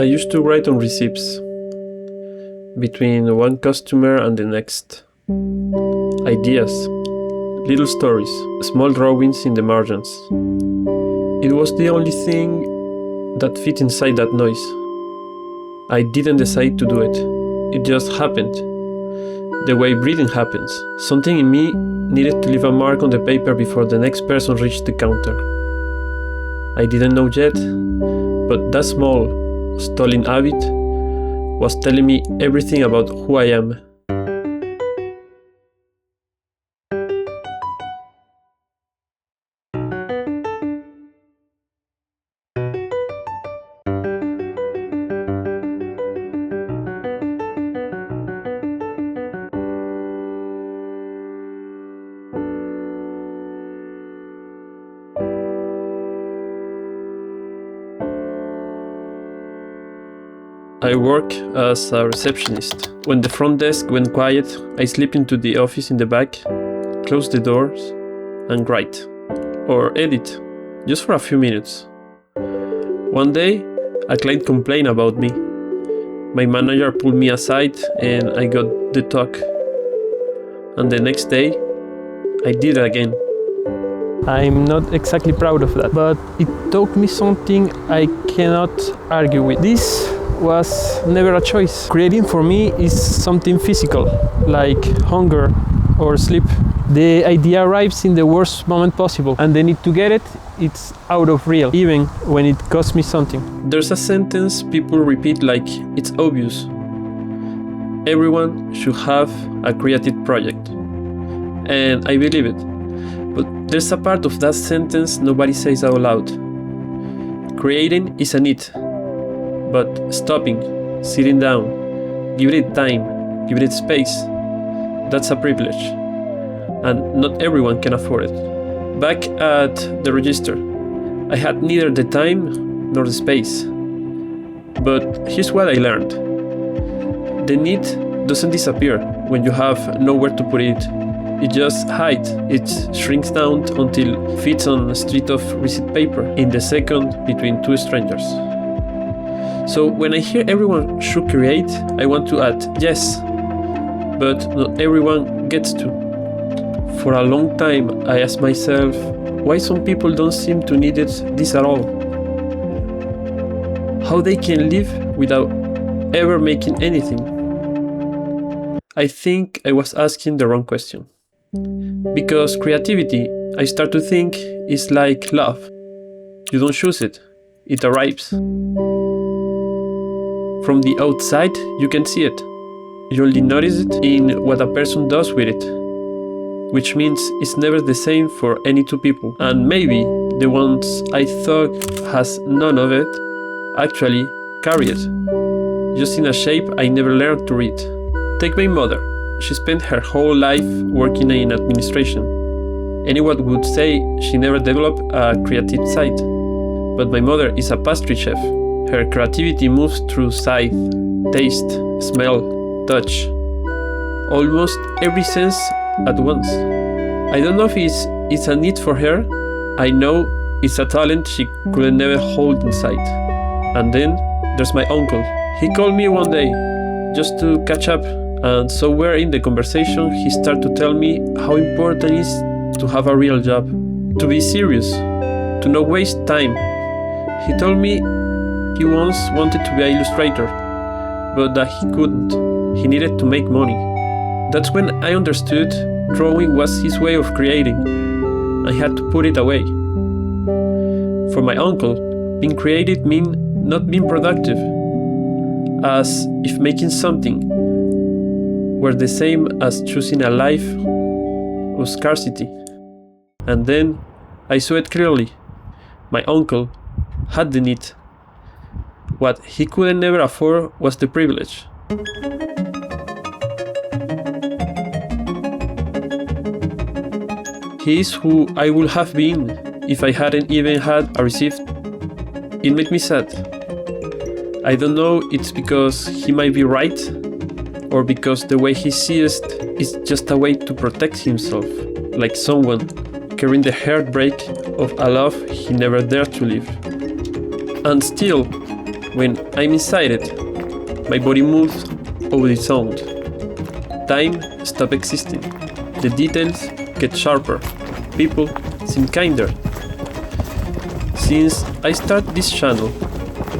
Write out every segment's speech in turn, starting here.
I used to write on receipts between one customer and the next. Ideas, little stories, small drawings in the margins. It was the only thing that fit inside that noise. I didn't decide to do it. It just happened. The way breathing happens. Something in me needed to leave a mark on the paper before the next person reached the counter. I didn't know yet, but that small, stolen habit was telling me everything about who I am. I work as a receptionist. When the front desk went quiet, I slip into the office in the back, close the doors, and write. Or edit, just for a few minutes. One day, a client complained about me. My manager pulled me aside and I got the talk. And the next day, I did it again. I'm not exactly proud of that, but it taught me something I cannot argue with. This was never a choice. Creating for me is something physical, like hunger or sleep. The idea arrives in the worst moment possible, and the need to get it, it's out of real, even when it costs me something. There's a sentence people repeat like it's obvious. Everyone should have a creative project. And I believe it. But there's a part of that sentence nobody says out loud. Creating is a need. But stopping, sitting down, give it time, give it space, that's a privilege. And not everyone can afford it. Back at the register, I had neither the time nor the space. But here's what I learned. The need doesn't disappear when you have nowhere to put it. It just hides, it shrinks down until it fits on a street of receipt paper in the second between two strangers. So when I hear everyone should create, I want to add yes, but not everyone gets to. For a long time, I asked myself why some people don't seem to need this at all. How they can live without ever making anything. I think I was asking the wrong question. Because creativity, I start to think, is like love. You don't choose it, it arrives. From the outside, you can see it. You only notice it in what a person does with it. Which means it's never the same for any two people. And maybe the ones I thought has none of it actually carry it. Just in a shape I never learned to read. Take my mother. She spent her whole life working in administration. Anyone would say she never developed a creative side. But my mother is a pastry chef. Her creativity moves through sight, taste, smell, touch. Almost every sense at once. I don't know if it's a need for her. I know it's a talent she could never hold inside. And then there's my uncle. He called me one day just to catch up, and somewhere in the conversation he started to tell me how important it is to have a real job, to be serious, to not waste time. He told me he once wanted to be an illustrator, but that he couldn't. He needed to make money. That's when I understood drawing was his way of creating. I had to put it away. For my uncle, being creative meant not being productive, as if making something were the same as choosing a life of scarcity. And then I saw it clearly. My uncle had the need. What he couldn't never afford was the privilege. He is who I would have been if I hadn't even had a receipt. It made me sad. I don't know it's because he might be right, or because the way he sees it is just a way to protect himself, like someone carrying the heartbreak of a love he never dared to live. And still, When I'm inside it, my body moves over its own. Time stops existing. The details get sharper. People seem kinder. Since I started this channel,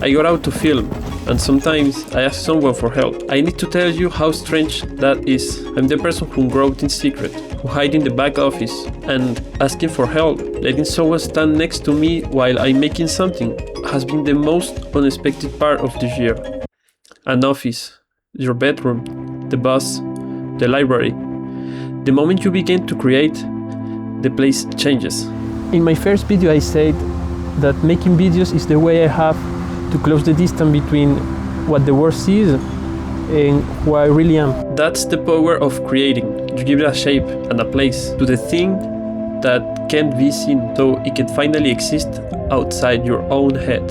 I got out to film, and sometimes I ask someone for help. I need to tell you how strange that is. I'm the person who wrote in secret, who hide in the back office, and asking for help, letting someone stand next to me while I'm making something, has been the most unexpected part of this year. An office, your bedroom, the bus, the library. The moment you begin to create, the place changes. In my first video I said that making videos is the way I have to close the distance between what the world sees and who I really am. That's the power of creating. You give it a shape and a place to the thing that can't be seen, so it can finally exist outside your own head.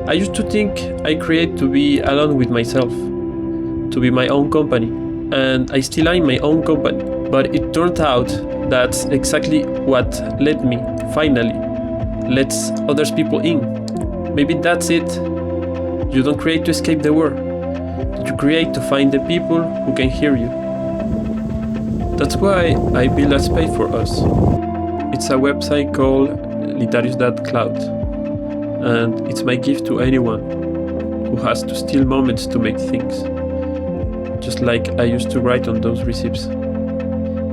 I used to think I create to be alone with myself, to be my own company, and I still am my own company. But it turned out that's exactly what let me, finally, lets others people in. Maybe that's it. You don't create to escape the world. You create to find the people who can hear you. That's why I built a space for us. It's a website called Lytharius.cloud, and it's my gift to anyone who has to steal moments to make things, just like I used to write on those receipts.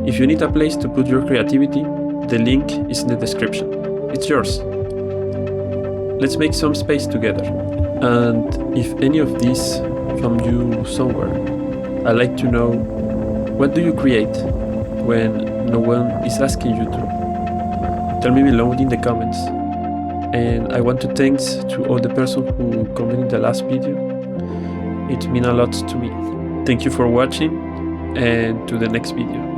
If you need a place to put your creativity, the link is in the description. It's yours. Let's make some space together. And if any of these from you somewhere, I'd like to know, what do you create when no one is asking you to? Tell me below in the comments. And I want to thank to all the person who commented in the last video. It means a lot to me. Thank you for watching, and to the next video.